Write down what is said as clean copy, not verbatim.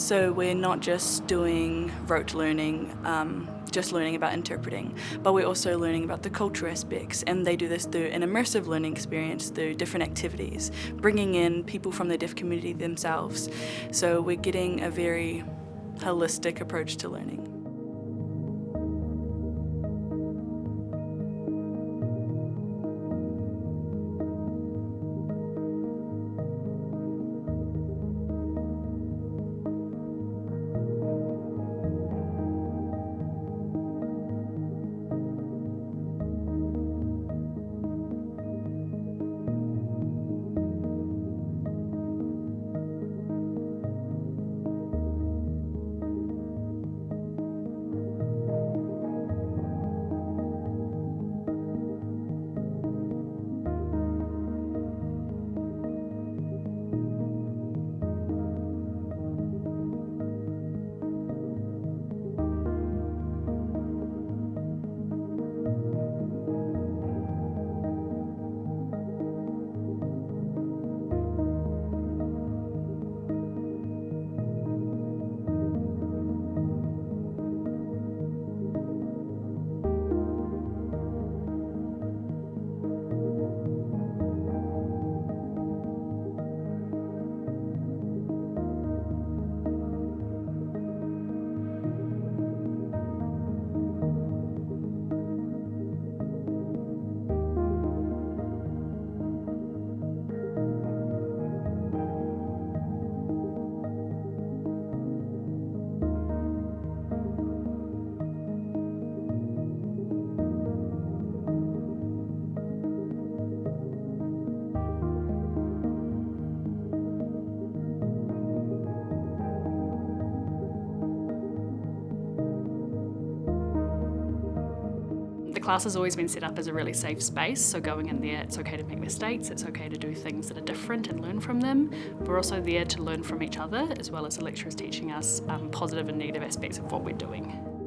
So we're not just doing rote learning, just learning about interpreting, but we're also learning about the cultural aspects, and they do this through an immersive learning experience through different activities, bringing in people from the deaf community themselves. So we're getting a very holistic approach to learning. The class has always been set up as a really safe space, so going in there, it's okay to make mistakes, it's okay to do things that are different and learn from them. We're also there to learn from each other, as well as the lecturers teaching us positive and negative aspects of what we're doing.